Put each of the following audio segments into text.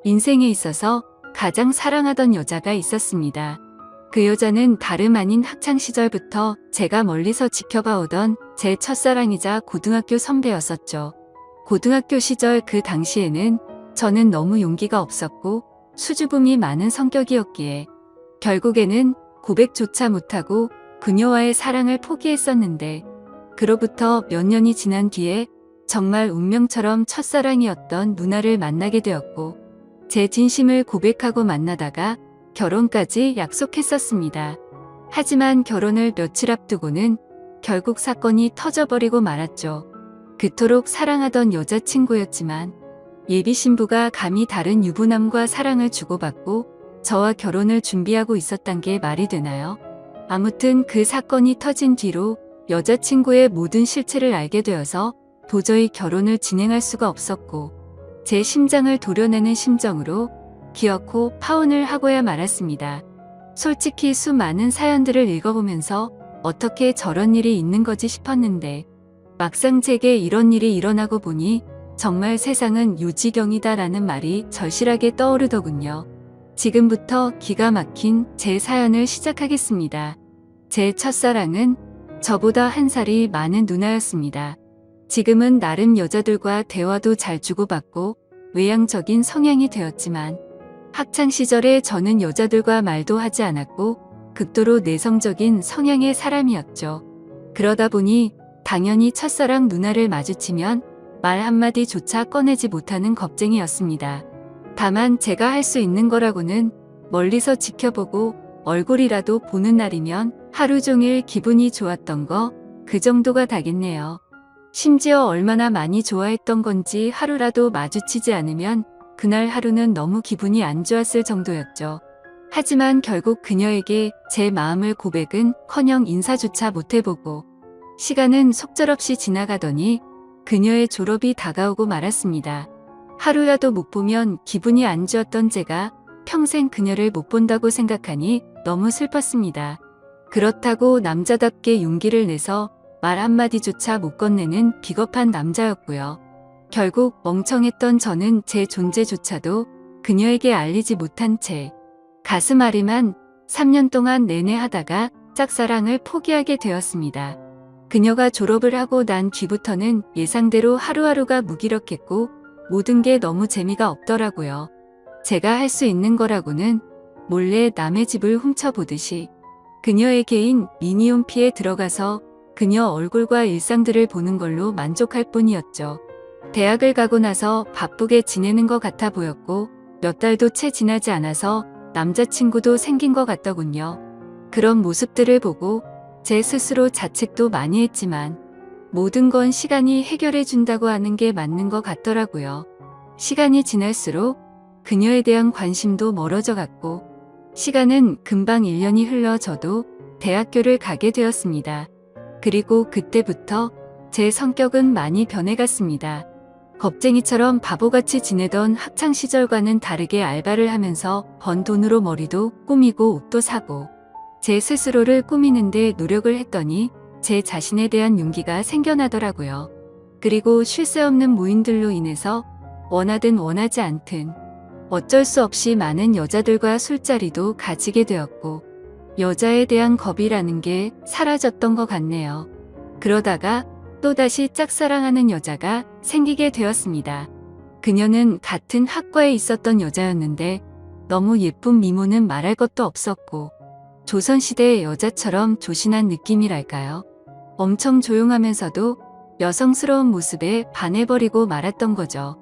인생에 있어서 가장 사랑하던 여자가 있었습니다. 그 여자는 다름 아닌 학창시절부터 제가 멀리서 지켜봐오던 제 첫사랑이자 고등학교 선배였었죠. 고등학교 시절 그 당시에는 저는 너무 용기가 없었고 수줍음이 많은 성격이었기에 결국에는 고백조차 못하고 그녀와의 사랑을 포기했었는데, 그로부터 몇 년이 지난 뒤에 정말 운명처럼 첫사랑이었던 누나를 만나게 되었고, 제 진심을 고백하고 만나다가 결혼까지 약속했었습니다. 하지만 결혼을 며칠 앞두고는 결국 사건이 터져버리고 말았죠. 그토록 사랑하던 여자친구였지만 예비 신부가 감히 다른 유부남과 사랑을 주고받고 저와 결혼을 준비하고 있었단 게 말이 되나요? 아무튼 그 사건이 터진 뒤로 여자친구의 모든 실체를 알게 되어서 도저히 결혼을 진행할 수가 없었고, 제 심장을 도려내는 심정으로 기어코 파혼을 하고야 말았습니다. 솔직히 수많은 사연들을 읽어보면서 어떻게 저런 일이 있는 거지 싶었는데, 막상 제게 이런 일이 일어나고 보니 정말 세상은 유지경이다라는 말이 절실하게 떠오르더군요. 지금부터 기가 막힌 제 사연을 시작하겠습니다. 제 첫사랑은 저보다 한 살이 많은 누나였습니다. 지금은 나름 여자들과 대화도 잘 주고받고 외향적인 성향이 되었지만, 학창시절에 저는 여자들과 말도 하지 않았고 극도로 내성적인 성향의 사람이었죠. 그러다 보니 당연히 첫사랑 누나를 마주치면 말 한마디조차 꺼내지 못하는 겁쟁이였습니다. 다만 제가 할 수 있는 거라고는 멀리서 지켜보고 얼굴이라도 보는 날이면 하루 종일 기분이 좋았던 거, 그 정도가 다겠네요. 심지어 얼마나 많이 좋아했던 건지 하루라도 마주치지 않으면 그날 하루는 너무 기분이 안 좋았을 정도였죠. 하지만 결국 그녀에게 제 마음을 고백은커녕 인사조차 못해보고 시간은 속절없이 지나가더니 그녀의 졸업이 다가오고 말았습니다. 하루라도 못 보면 기분이 안 좋았던 제가 평생 그녀를 못 본다고 생각하니 너무 슬펐습니다. 그렇다고 남자답게 용기를 내서 말 한마디조차 못 건네는 비겁한 남자였고요. 결국 멍청했던 저는 제 존재조차도 그녀에게 알리지 못한 채 가슴 아리만 3년 동안 내내 하다가 짝사랑을 포기하게 되었습니다. 그녀가 졸업을 하고 난 뒤부터는 예상대로 하루하루가 무기력했고 모든 게 너무 재미가 없더라고요. 제가 할 수 있는 거라고는 몰래 남의 집을 훔쳐보듯이 그녀의 개인 미니홈피에 들어가서 그녀 얼굴과 일상들을 보는 걸로 만족할 뿐이었죠. 대학을 가고 나서 바쁘게 지내는 것 같아 보였고 몇 달도 채 지나지 않아서 남자친구도 생긴 것 같더군요. 그런 모습들을 보고 제 스스로 자책도 많이 했지만 모든 건 시간이 해결해 준다고 하는 게 맞는 것 같더라고요. 시간이 지날수록 그녀에 대한 관심도 멀어져 갔고 시간은 금방 1년이 흘러 저도 대학교를 가게 되었습니다. 그리고 그때부터 제 성격은 많이 변해갔습니다. 겁쟁이처럼 바보같이 지내던 학창시절과는 다르게 알바를 하면서 번 돈으로 머리도 꾸미고 옷도 사고 제 스스로를 꾸미는데 노력을 했더니 제 자신에 대한 용기가 생겨나더라고요. 그리고 쉴 새 없는 모임들로 인해서 원하든 원하지 않든 어쩔 수 없이 많은 여자들과 술자리도 가지게 되었고 여자에 대한 겁이라는 게 사라졌던 것 같네요. 그러다가 또다시 짝사랑하는 여자가 생기게 되었습니다. 그녀는 같은 학과에 있었던 여자였는데 너무 예쁜 미모는 말할 것도 없었고 조선시대의 여자처럼 조신한 느낌이랄까요. 엄청 조용하면서도 여성스러운 모습에 반해버리고 말았던 거죠.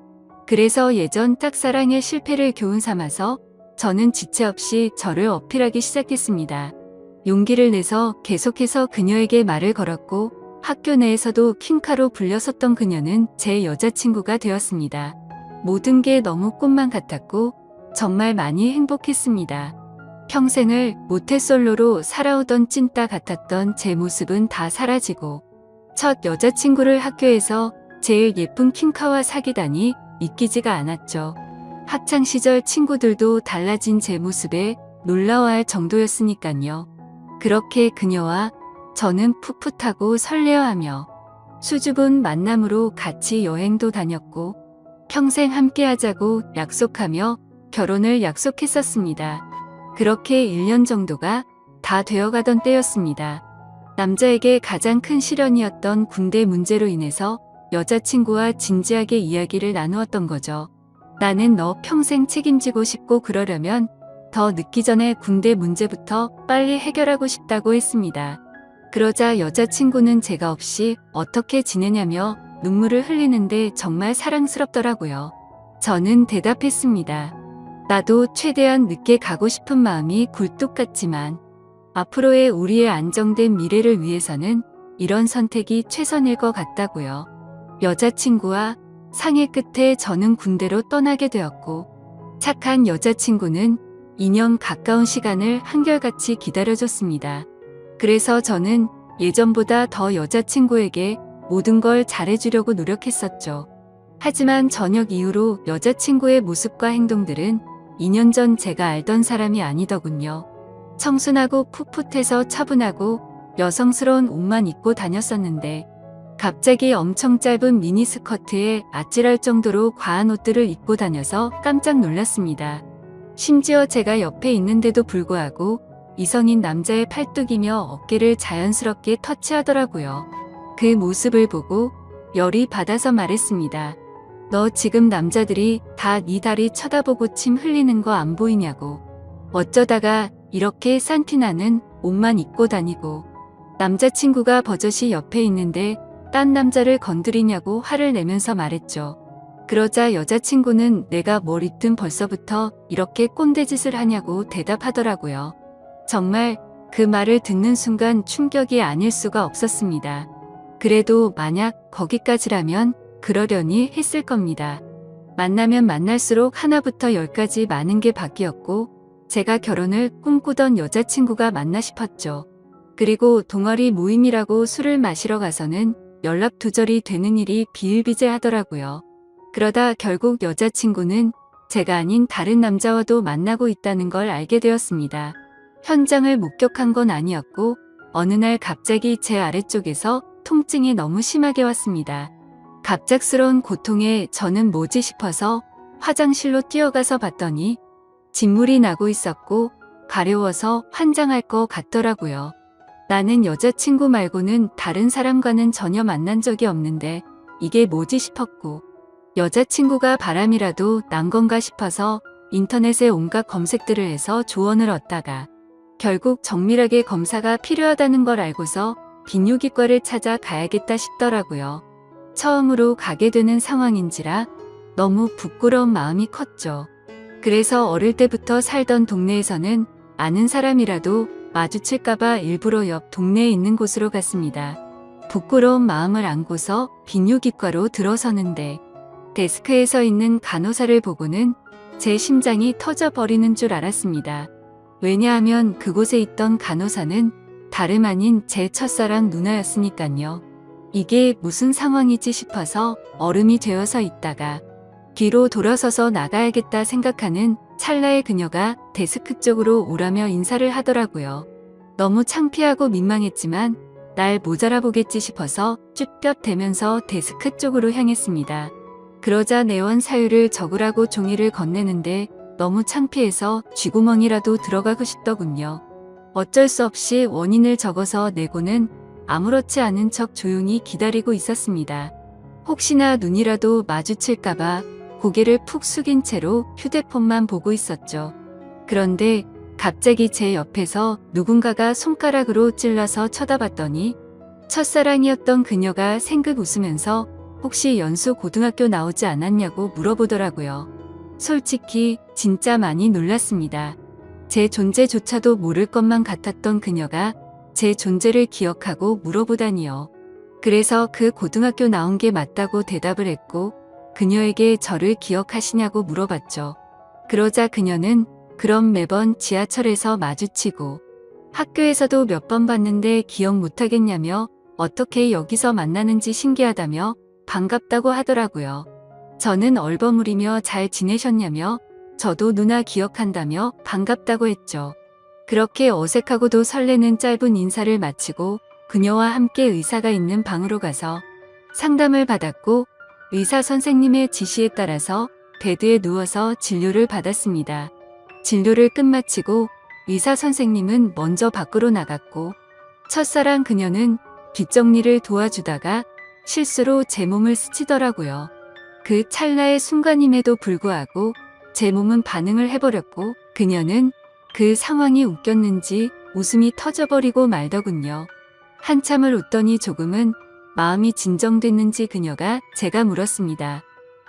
그래서 예전 짝사랑의 실패를 교훈 삼아서 저는 지체 없이 저를 어필하기 시작했습니다. 용기를 내서 계속해서 그녀에게 말을 걸었고 학교 내에서도 퀸카로 불렸었던 그녀는 제 여자친구가 되었습니다. 모든 게 너무 꿈만 같았고 정말 많이 행복했습니다. 평생을 모태솔로로 살아오던 찐따 같았던 제 모습은 다 사라지고 첫 여자친구를 학교에서 제일 예쁜 퀸카와 사귀다니 믿기지가 않았죠. 학창시절 친구들도 달라진 제 모습에 놀라워할 정도였으니깐요. 그렇게 그녀와 저는 풋풋하고 설레어하며 수줍은 만남으로 같이 여행도 다녔고 평생 함께하자고 약속하며 결혼을 약속했었습니다. 그렇게 1년 정도가 다 되어가던 때였습니다. 남자에게 가장 큰 시련이었던 군대 문제로 인해서 여자친구와 진지하게 이야기를 나누었던 거죠. 나는 너 평생 책임지고 싶고 그러려면 더 늦기 전에 군대 문제부터 빨리 해결하고 싶다고 했습니다. 그러자 여자친구는 제가 없이 어떻게 지내냐며 눈물을 흘리는데 정말 사랑스럽더라고요. 저는 대답했습니다. 나도 최대한 늦게 가고 싶은 마음이 굴뚝 같지만 앞으로의 우리의 안정된 미래를 위해서는 이런 선택이 최선일 것 같다고요. 여자친구와 상의 끝에 저는 군대로 떠나게 되었고 착한 여자친구는 2년 가까운 시간을 한결같이 기다려줬습니다. 그래서 저는 예전보다 더 여자친구에게 모든 걸 잘해주려고 노력했었죠. 하지만 저녁 이후로 여자친구의 모습과 행동들은 2년 전 제가 알던 사람이 아니더군요. 청순하고 풋풋해서 차분하고 여성스러운 옷만 입고 다녔었는데 갑자기 엄청 짧은 미니스커트에 아찔할 정도로 과한 옷들을 입고 다녀서 깜짝 놀랐습니다. 심지어 제가 옆에 있는데도 불구하고 이성인 남자의 팔뚝이며 어깨를 자연스럽게 터치하더라고요. 그 모습을 보고 열이 받아서 말했습니다. 너 지금 남자들이 다 네 다리 쳐다보고 침 흘리는 거 안 보이냐고. 어쩌다가 이렇게 산티나는 옷만 입고 다니고. 남자친구가 버젓이 옆에 있는데 딴 남자를 건드리냐고 화를 내면서 말했죠. 그러자 여자친구는 내가 뭘 입든 벌써부터 이렇게 꼰대짓을 하냐고 대답하더라고요. 정말 그 말을 듣는 순간 충격이 아닐 수가 없었습니다. 그래도 만약 거기까지라면 그러려니 했을 겁니다. 만나면 만날수록 하나부터 열까지 많은 게 바뀌었고 제가 결혼을 꿈꾸던 여자친구가 맞나 싶었죠. 그리고 동아리 모임이라고 술을 마시러 가서는 연락 두절이 되는 일이 비일비재하더라고요. 그러다 결국 여자친구는 제가 아닌 다른 남자와도 만나고 있다는 걸 알게 되었습니다. 현장을 목격한 건 아니었고 어느 날 갑자기 제 아래쪽에서 통증이 너무 심하게 왔습니다. 갑작스러운 고통에 저는 뭐지 싶어서 화장실로 뛰어가서 봤더니 진물이 나고 있었고 가려워서 환장할 것 같더라고요. 나는 여자친구 말고는 다른 사람과는 전혀 만난 적이 없는데 이게 뭐지 싶었고 여자친구가 바람이라도 난 건가 싶어서 인터넷에 온갖 검색들을 해서 조언을 얻다가 결국 정밀하게 검사가 필요하다는 걸 알고서 비뇨기과를 찾아 가야겠다 싶더라고요. 처음으로 가게 되는 상황인지라 너무 부끄러운 마음이 컸죠. 그래서 어릴 때부터 살던 동네에서는 아는 사람이라도 마주칠까봐 일부러 옆 동네에 있는 곳으로 갔습니다. 부끄러운 마음을 안고서 비뇨기과로 들어서는데 데스크에 서 있는 간호사를 보고는 제 심장이 터져버리는 줄 알았습니다. 왜냐하면 그곳에 있던 간호사는 다름 아닌 제 첫사랑 누나였으니깐요. 이게 무슨 상황이지 싶어서 얼음이 되어서 있다가 뒤로 돌아서서 나가야겠다 생각하는 찰나에 그녀가 데스크 쪽으로 오라며 인사를 하더라고요. 너무 창피하고 민망했지만 날 모자라 보겠지 싶어서 쭈뼛대면서 데스크 쪽으로 향했습니다. 그러자 내원 사유를 적으라고 종이를 건네는데 너무 창피해서 쥐구멍이라도 들어가고 싶더군요. 어쩔 수 없이 원인을 적어서 내고는 아무렇지 않은 척 조용히 기다리고 있었습니다. 혹시나 눈이라도 마주칠까봐 고개를 푹 숙인 채로 휴대폰만 보고 있었죠. 그런데 갑자기 제 옆에서 누군가가 손가락으로 찔러서 쳐다봤더니 첫사랑이었던 그녀가 생긋 웃으면서 혹시 연수 고등학교 나오지 않았냐고 물어보더라고요. 솔직히 진짜 많이 놀랐습니다. 제 존재조차도 모를 것만 같았던 그녀가 제 존재를 기억하고 물어보다니요. 그래서 그 고등학교 나온 게 맞다고 대답을 했고 그녀에게 저를 기억하시냐고 물어봤죠. 그러자 그녀는 그럼 매번 지하철에서 마주치고 학교에서도 몇 번 봤는데 기억 못하겠냐며 어떻게 여기서 만나는지 신기하다며 반갑다고 하더라고요. 저는 얼버무리며 잘 지내셨냐며 저도 누나 기억한다며 반갑다고 했죠. 그렇게 어색하고도 설레는 짧은 인사를 마치고 그녀와 함께 의사가 있는 방으로 가서 상담을 받았고 의사 선생님의 지시에 따라서 베드에 누워서 진료를 받았습니다. 진료를 끝마치고 의사 선생님은 먼저 밖으로 나갔고 첫사랑 그녀는 뒷정리를 도와주다가 실수로 제 몸을 스치더라고요. 그 찰나의 순간임에도 불구하고 제 몸은 반응을 해버렸고 그녀는 그 상황이 웃겼는지 웃음이 터져버리고 말더군요. 한참을 웃더니 조금은 마음이 진정됐는지 그녀가 제가 물었습니다.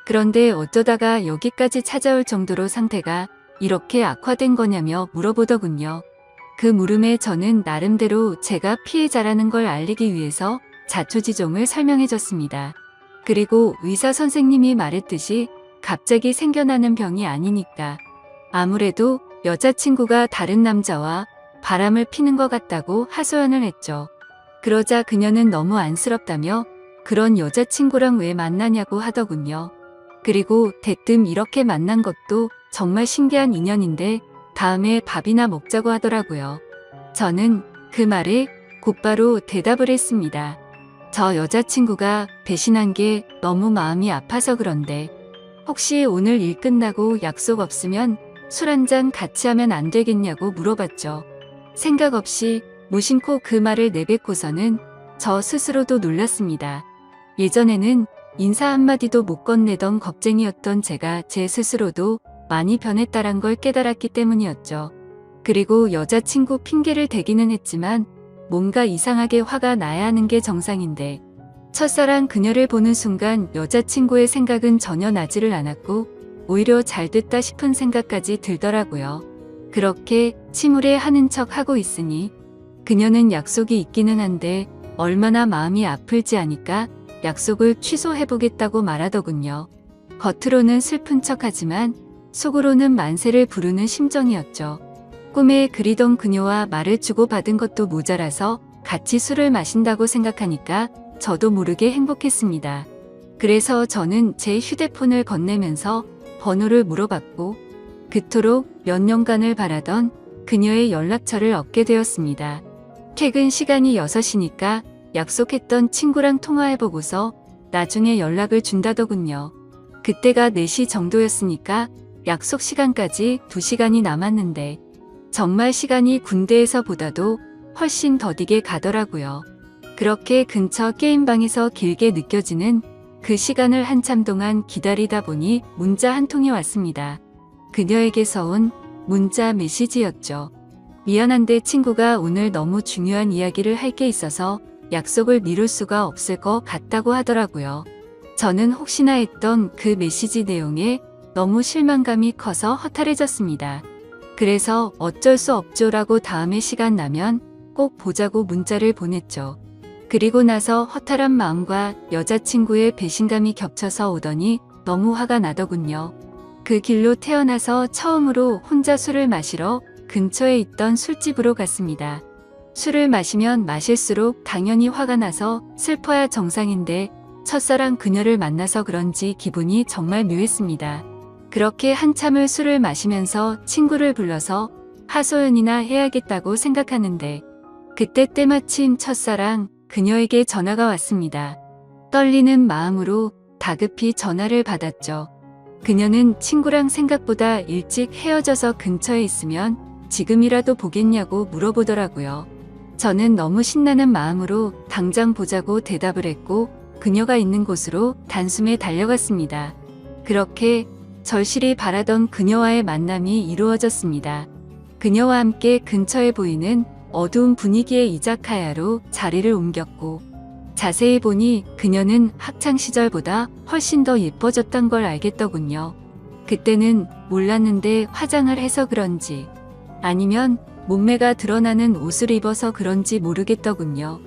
그런데 어쩌다가 여기까지 찾아올 정도로 상태가 이렇게 악화된 거냐며 물어보더군요. 그 물음에 저는 나름대로 제가 피해자라는 걸 알리기 위해서 자초지종을 설명해줬습니다. 그리고 의사 선생님이 말했듯이 갑자기 생겨나는 병이 아니니까 아무래도 여자친구가 다른 남자와 바람을 피는 것 같다고 하소연을 했죠. 그러자 그녀는 너무 안쓰럽다며 그런 여자친구랑 왜 만나냐고 하더군요. 그리고 대뜸 이렇게 만난 것도 정말 신기한 인연인데 다음에 밥이나 먹자고 하더라고요. 저는 그 말에 곧바로 대답을 했습니다. 저 여자친구가 배신한 게 너무 마음이 아파서 그런데 혹시 오늘 일 끝나고 약속 없으면 술 한잔 같이 하면 안 되겠냐고 물어봤죠. 생각 없이 무심코 그 말을 내뱉고서는 저 스스로도 놀랐습니다. 예전에는 인사 한마디도 못 건네던 겁쟁이였던 제가 제 스스로도 많이 변했다란 걸 깨달았기 때문이었죠. 그리고 여자친구 핑계를 대기는 했지만 뭔가 이상하게 화가 나야 하는 게 정상인데 첫사랑 그녀를 보는 순간 여자친구의 생각은 전혀 나지를 않았고 오히려 잘 됐다 싶은 생각까지 들더라고요. 그렇게 침울해 하는 척 하고 있으니 그녀는 약속이 있기는 한데 얼마나 마음이 아플지 아니까 약속을 취소해보겠다고 말하더군요. 겉으로는 슬픈 척하지만 속으로는 만세를 부르는 심정이었죠. 꿈에 그리던 그녀와 말을 주고받은 것도 모자라서 같이 술을 마신다고 생각하니까 저도 모르게 행복했습니다. 그래서 저는 제 휴대폰을 건네면서 번호를 물어봤고 그토록 몇 년간을 바라던 그녀의 연락처를 얻게 되었습니다. 퇴근 시간이 6시니까 약속했던 친구랑 통화해보고서 나중에 연락을 준다더군요. 그때가 4시 정도였으니까 약속 시간까지 2시간이 남았는데 정말 시간이 군대에서보다도 훨씬 더디게 가더라고요. 그렇게 근처 게임방에서 길게 느껴지는 그 시간을 한참 동안 기다리다 보니 문자 한 통이 왔습니다. 그녀에게서 온 문자 메시지였죠. 미안한데 친구가 오늘 너무 중요한 이야기를 할 게 있어서 약속을 미룰 수가 없을 것 같다고 하더라고요. 저는 혹시나 했던 그 메시지 내용에 너무 실망감이 커서 허탈해졌습니다. 그래서 어쩔 수 없죠라고 다음에 시간 나면 꼭 보자고 문자를 보냈죠. 그리고 나서 허탈한 마음과 여자친구의 배신감이 겹쳐서 오더니 너무 화가 나더군요. 그 길로 태어나서 처음으로 혼자 술을 마시러 근처에 있던 술집으로 갔습니다. 술을 마시면 마실수록 당연히 화가 나서 슬퍼야 정상인데 첫사랑 그녀를 만나서 그런지 기분이 정말 묘했습니다. 그렇게 한참을 술을 마시면서 친구를 불러서 하소연이나 해야겠다고 생각하는데 그때 때마침 첫사랑 그녀에게 전화가 왔습니다. 떨리는 마음으로 다급히 전화를 받았죠. 그녀는 친구랑 생각보다 일찍 헤어져서 근처에 있으면 지금이라도 보겠냐고 물어보더라고요. 저는 너무 신나는 마음으로 당장 보자고 대답을 했고 그녀가 있는 곳으로 단숨에 달려갔습니다. 그렇게 절실히 바라던 그녀와의 만남이 이루어졌습니다. 그녀와 함께 근처에 보이는 어두운 분위기의 이자카야로 자리를 옮겼고 자세히 보니 그녀는 학창시절보다 훨씬 더 예뻐졌던 걸 알겠더군요. 그때는 몰랐는데 화장을 해서 그런지 아니면 몸매가 드러나는 옷을 입어서 그런지 모르겠더군요.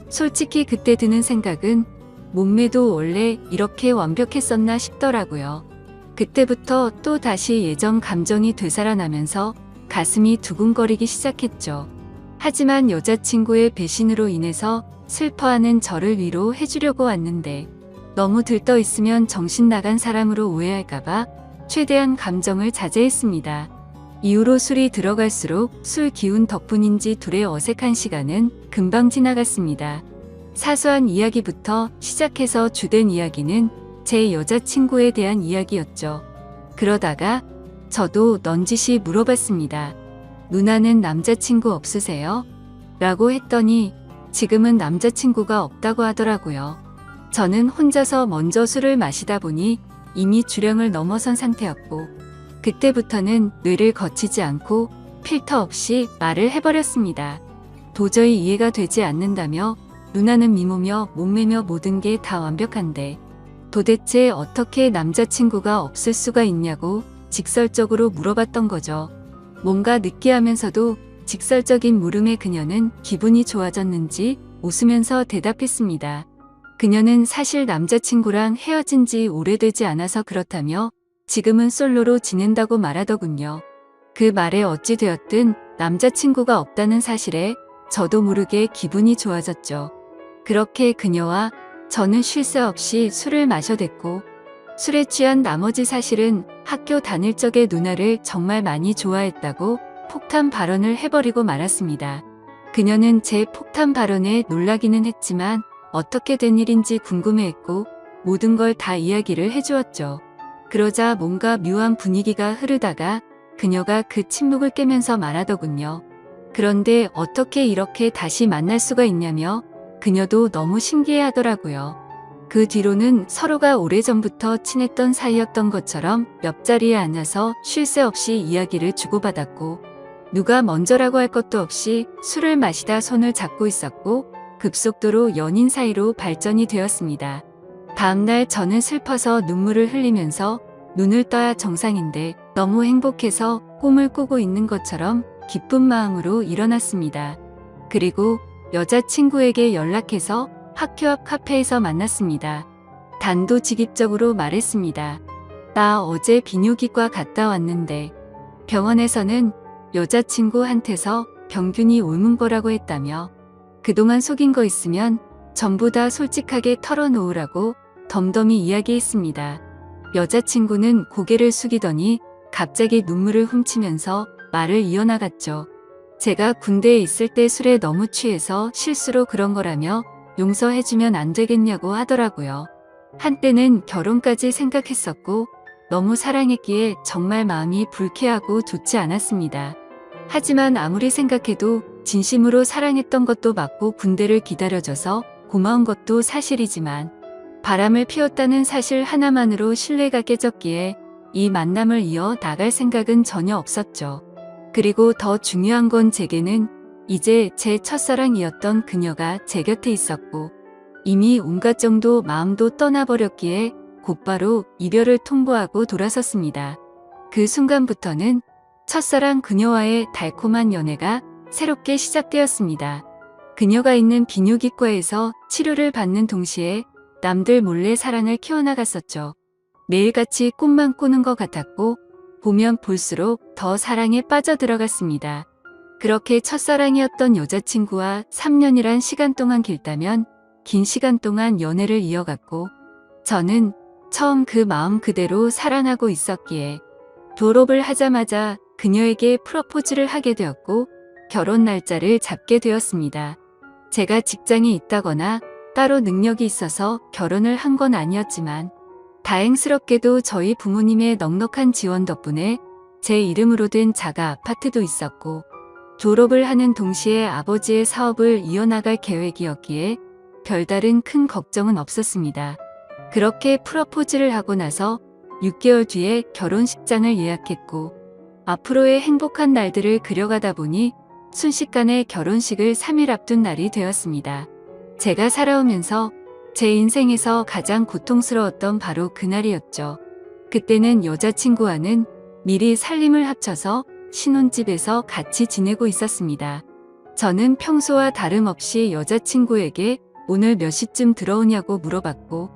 솔직히 그때 드는 생각은 몸매도 원래 이렇게 완벽했었나 싶더라고요. 그때부터 또 다시 예전 감정이 되살아나면서 가슴이 두근거리기 시작했죠. 하지만 여자친구의 배신으로 인해서 슬퍼하는 저를 위로해주려고 왔는데 너무 들떠 있으면 정신 나간 사람으로 오해할까봐 최대한 감정을 자제했습니다. 이후로 술이 들어갈수록 술 기운 덕분인지 둘의 어색한 시간은 금방 지나갔습니다. 사소한 이야기부터 시작해서 주된 이야기는 제 여자친구에 대한 이야기였죠. 그러다가 저도 넌지시 물어봤습니다. 누나는 남자친구 없으세요? 라고 했더니 지금은 남자친구가 없다고 하더라고요. 저는 혼자서 먼저 술을 마시다 보니 이미 주량을 넘어선 상태였고 그때부터는 뇌를 거치지 않고 필터 없이 말을 해버렸습니다. 도저히 이해가 되지 않는다며 누나는 미모며 몸매며 모든 게 다 완벽한데 도대체 어떻게 남자친구가 없을 수가 있냐고 직설적으로 물어봤던 거죠. 뭔가 느끼하면서도 직설적인 물음에 그녀는 기분이 좋아졌는지 웃으면서 대답했습니다. 그녀는 사실 남자친구랑 헤어진 지 오래되지 않아서 그렇다며 지금은 솔로로 지낸다고 말하더군요. 그 말에 어찌 되었든 남자친구가 없다는 사실에 저도 모르게 기분이 좋아졌죠. 그렇게 그녀와 저는 쉴 새 없이 술을 마셔댔고 술에 취한 나머지 사실은 학교 다닐 적에 누나를 정말 많이 좋아했다고 폭탄 발언을 해버리고 말았습니다. 그녀는 제 폭탄 발언에 놀라기는 했지만 어떻게 된 일인지 궁금해했고 모든 걸 다 이야기를 해주었죠. 그러자 뭔가 묘한 분위기가 흐르다가 그녀가 그 침묵을 깨면서 말하더군요. 그런데 어떻게 이렇게 다시 만날 수가 있냐며 그녀도 너무 신기해하더라고요. 그 뒤로는 서로가 오래전부터 친했던 사이였던 것처럼 옆자리에 앉아서 쉴 새 없이 이야기를 주고받았고 누가 먼저라고 할 것도 없이 술을 마시다 손을 잡고 있었고 급속도로 연인 사이로 발전이 되었습니다. 다음날 저는 슬퍼서 눈물을 흘리면서 눈을 떠야 정상인데 너무 행복해서 꿈을 꾸고 있는 것처럼 기쁜 마음으로 일어났습니다. 그리고 여자친구에게 연락해서 학교 앞 카페에서 만났습니다. 단도직입적으로 말했습니다. 나 어제 비뇨기과 갔다 왔는데 병원에서는 여자친구한테서 병균이 옮은 거라고 했다며 그동안 속인 거 있으면 전부 다 솔직하게 털어놓으라고 덤덤히 이야기했습니다. 여자친구는 고개를 숙이더니 갑자기 눈물을 훔치면서 말을 이어나갔죠. 제가 군대에 있을 때 술에 너무 취해서 실수로 그런 거라며 용서해주면 안 되겠냐고 하더라고요. 한때는 결혼까지 생각했었고 너무 사랑했기에 정말 마음이 불쾌하고 좋지 않았습니다. 하지만 아무리 생각해도 진심으로 사랑했던 것도 맞고 군대를 기다려줘서 고마운 것도 사실이지만 바람을 피웠다는 사실 하나만으로 신뢰가 깨졌기에 이 만남을 이어 나갈 생각은 전혀 없었죠. 그리고 더 중요한 건 제게는 이제 제 첫사랑이었던 그녀가 제 곁에 있었고 이미 온갖 정도 마음도 떠나버렸기에 곧바로 이별을 통보하고 돌아섰습니다. 그 순간부터는 첫사랑 그녀와의 달콤한 연애가 새롭게 시작되었습니다. 그녀가 있는 비뇨기과에서 치료를 받는 동시에 남들 몰래 사랑을 키워나갔었죠. 매일같이 꿈만 꾸는 것 같았고 보면 볼수록 더 사랑에 빠져들어갔습니다. 그렇게 첫사랑이었던 여자친구와 3년이란 시간 동안 길다면 긴 시간 동안 연애를 이어갔고 저는 처음 그 마음 그대로 사랑하고 있었기에 졸업을 하자마자 그녀에게 프로포즈를 하게 되었고 결혼 날짜를 잡게 되었습니다. 제가 직장이 있다거나 따로 능력이 있어서 결혼을 한 건 아니었지만 다행스럽게도 저희 부모님의 넉넉한 지원 덕분에 제 이름으로 된 자가 아파트도 있었고 졸업을 하는 동시에 아버지의 사업을 이어나갈 계획이었기에 별다른 큰 걱정은 없었습니다. 그렇게 프로포즈를 하고 나서 6개월 뒤에 결혼식장을 예약했고 앞으로의 행복한 날들을 그려가다 보니 순식간에 결혼식을 3일 앞둔 날이 되었습니다. 제가 살아오면서 제 인생에서 가장 고통스러웠던 바로 그날이었죠. 그때는 여자친구와는 미리 살림을 합쳐서 신혼집에서 같이 지내고 있었습니다. 저는 평소와 다름없이 여자친구에게 오늘 몇 시쯤 들어오냐고 물어봤고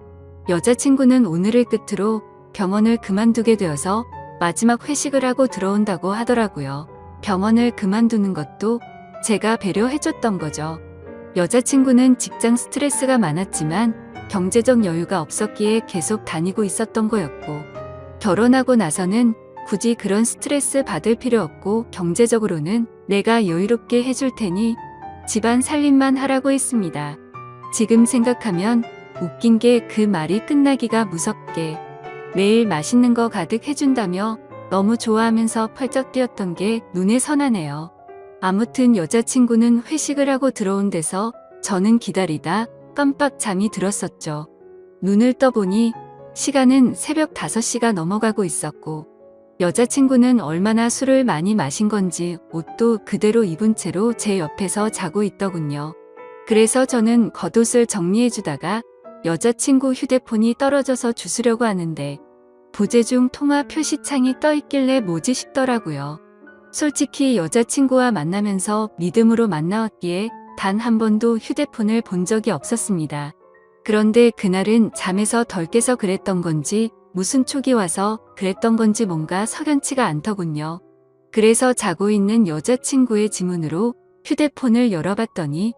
여자친구는 오늘을 끝으로 병원을 그만두게 되어서 마지막 회식을 하고 들어온다고 하더라고요. 병원을 그만두는 것도 제가 배려해줬던 거죠. 여자친구는 직장 스트레스가 많았지만 경제적 여유가 없었기에 계속 다니고 있었던 거였고 결혼하고 나서는 굳이 그런 스트레스 받을 필요 없고 경제적으로는 내가 여유롭게 해줄 테니 집안 살림만 하라고 했습니다. 지금 생각하면 웃긴 게 그 말이 끝나기가 무섭게 매일 맛있는 거 가득 해준다며 너무 좋아하면서 펄쩍 뛰었던 게 눈에 선하네요. 아무튼 여자친구는 회식을 하고 들어온 데서 저는 기다리다 깜빡 잠이 들었었죠. 눈을 떠보니 시간은 새벽 5시가 넘어가고 있었고 여자친구는 얼마나 술을 많이 마신 건지 옷도 그대로 입은 채로 제 옆에서 자고 있더군요. 그래서 저는 겉옷을 정리해주다가 여자친구 휴대폰이 떨어져서 주우려고 하는데 부재중 통화 표시창이 떠있길래 뭐지 싶더라고요. 솔직히 여자친구와 만나면서 믿음으로 만나왔기에 단 한 번도 휴대폰을 본 적이 없었습니다. 그런데 그날은 잠에서 덜 깨서 그랬던 건지 무슨 촉이 와서 그랬던 건지 뭔가 석연치가 않더군요. 그래서 자고 있는 여자친구의 지문으로 휴대폰을 열어봤더니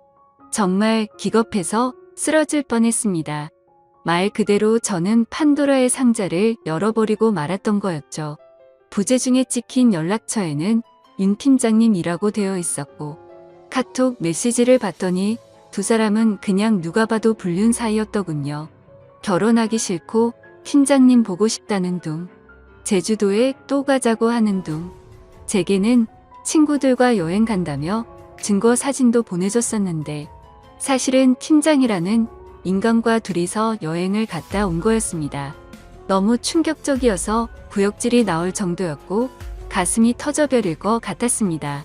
정말 기겁해서 쓰러질 뻔했습니다. 말 그대로 저는 판도라의 상자를 열어버리고 말았던 거였죠. 부재중에 찍힌 연락처에는 윤 팀장님이라고 되어 있었고 카톡 메시지를 봤더니 두 사람은 그냥 누가 봐도 불륜 사이였더군요. 결혼하기 싫고 팀장님 보고 싶다는 둥, 제주도에 또 가자고 하는 둥, 제게는 친구들과 여행 간다며 증거 사진도 보내줬었는데 사실은 팀장이라는 인간과 둘이서 여행을 갔다 온 거였습니다. 너무 충격적이어서 구역질이 나올 정도였고 가슴이 터져버릴 것 같았습니다.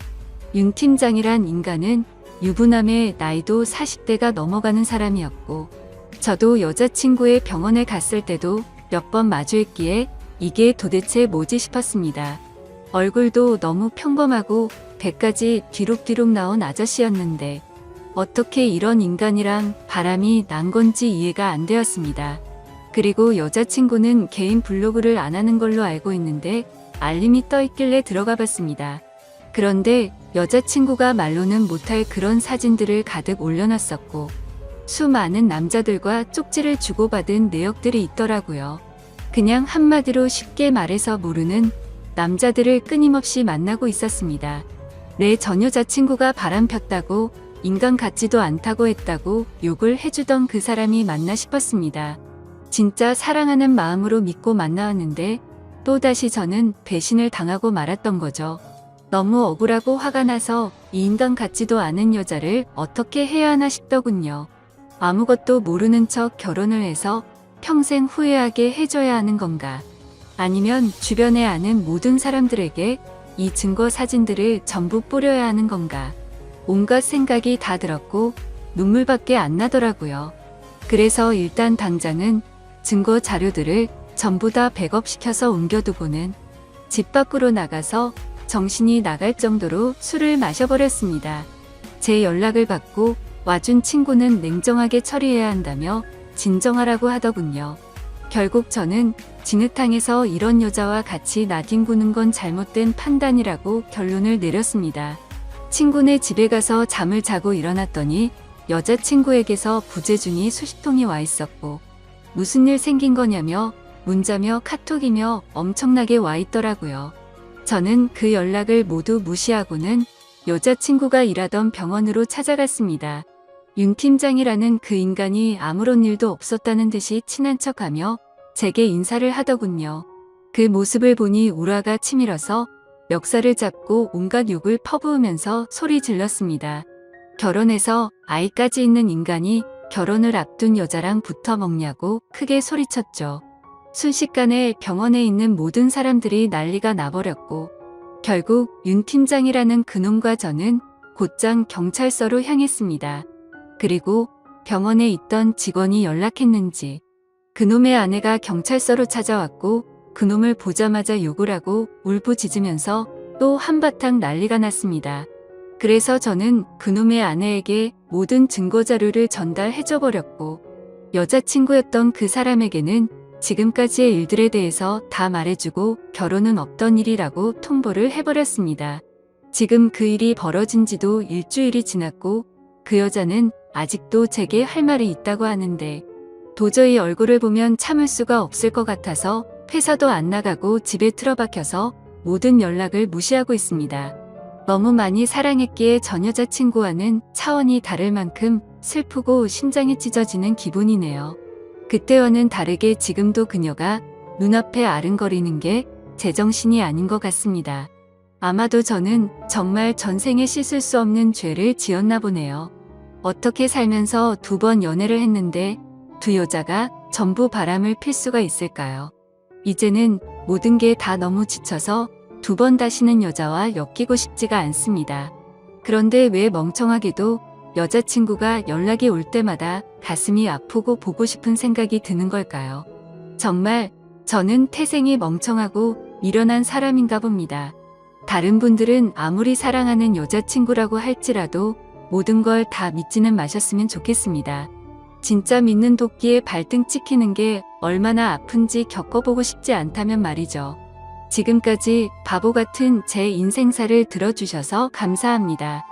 윤 팀장이란 인간은 유부남의 나이도 40대가 넘어가는 사람이었고 저도 여자친구의 병원에 갔을 때도 몇 번 마주했기에 이게 도대체 뭐지 싶었습니다. 얼굴도 너무 평범하고 배까지 뒤룩뒤룩 나온 아저씨였는데 어떻게 이런 인간이랑 바람이 난 건지 이해가 안 되었습니다. 그리고 여자친구는 개인 블로그를 안 하는 걸로 알고 있는데 알림이 떠있길래 들어가 봤습니다. 그런데 여자친구가 말로는 못할 그런 사진들을 가득 올려놨었고 수많은 남자들과 쪽지를 주고받은 내역들이 있더라고요. 그냥 한마디로 쉽게 말해서 모르는 남자들을 끊임없이 만나고 있었습니다. 내 전 여자친구가 바람 폈다고 인간 같지도 않다고 했다고 욕을 해주던 그 사람이 맞나 싶었습니다. 진짜 사랑하는 마음으로 믿고 만나왔는데 또다시 저는 배신을 당하고 말았던 거죠. 너무 억울하고 화가 나서 이 인간 같지도 않은 여자를 어떻게 해야 하나 싶더군요. 아무것도 모르는 척 결혼을 해서 평생 후회하게 해줘야 하는 건가? 아니면 주변에 아는 모든 사람들에게 이 증거 사진들을 전부 뿌려야 하는 건가? 온갖 생각이 다 들었고 눈물밖에 안 나더라고요. 그래서 일단 당장은 증거 자료들을 전부 다 백업시켜서 옮겨두고는 집 밖으로 나가서 정신이 나갈 정도로 술을 마셔버렸습니다. 제 연락을 받고 와준 친구는 냉정하게 처리해야 한다며 진정하라고 하더군요. 결국 저는 진흙탕에서 이런 여자와 같이 나뒹구는 건 잘못된 판단이라고 결론을 내렸습니다. 친구네 집에 가서 잠을 자고 일어났더니 여자친구에게서 부재중이 수십 통이 와 있었고 무슨 일 생긴 거냐며 문자며 카톡이며 엄청나게 와 있더라고요. 저는 그 연락을 모두 무시하고는 여자친구가 일하던 병원으로 찾아갔습니다. 윤 팀장이라는 그 인간이 아무런 일도 없었다는 듯이 친한 척하며 제게 인사를 하더군요. 그 모습을 보니 우라가 치밀어서 멱살을 잡고 온갖 욕을 퍼부으면서 소리 질렀습니다. 결혼해서 아이까지 있는 인간이 결혼을 앞둔 여자랑 붙어 먹냐고 크게 소리쳤죠. 순식간에 병원에 있는 모든 사람들이 난리가 나버렸고 결국 윤 팀장이라는 그놈과 저는 곧장 경찰서로 향했습니다. 그리고 병원에 있던 직원이 연락했는지 그놈의 아내가 경찰서로 찾아왔고 그놈을 보자마자 욕을 하고 울부짖으면서 또 한바탕 난리가 났습니다. 그래서 저는 그놈의 아내에게 모든 증거자료를 전달해줘버렸고 여자친구였던 그 사람에게는 지금까지의 일들에 대해서 다 말해주고 결혼은 없던 일이라고 통보를 해버렸습니다. 지금 그 일이 벌어진 지도 일주일이 지났고 그 여자는 아직도 제게 할 말이 있다고 하는데 도저히 얼굴을 보면 참을 수가 없을 것 같아서 회사도 안 나가고 집에 틀어박혀서 모든 연락을 무시하고 있습니다. 너무 많이 사랑했기에 전 여자친구와는 차원이 다를 만큼 슬프고 심장이 찢어지는 기분이네요. 그때와는 다르게 지금도 그녀가 눈앞에 아른거리는 게 제정신이 아닌 것 같습니다. 아마도 저는 정말 전생에 씻을 수 없는 죄를 지었나 보네요. 어떻게 살면서 2번 연애를 했는데 2여자가 전부 바람을 필 수가 있을까요? 이제는 모든 게 다 너무 지쳐서 2번 다시는 여자와 엮이고 싶지가 않습니다. 그런데 왜 멍청하게도 여자친구가 연락이 올 때마다 가슴이 아프고 보고 싶은 생각이 드는 걸까요? 정말 저는 태생이 멍청하고 미련한 사람인가 봅니다. 다른 분들은 아무리 사랑하는 여자친구라고 할지라도 모든 걸 다 믿지는 마셨으면 좋겠습니다. 진짜 믿는 도끼에 발등 찍히는 게 얼마나 아픈지 겪어보고 싶지 않다면 말이죠. 지금까지 바보 같은 제 인생사를 들어주셔서 감사합니다.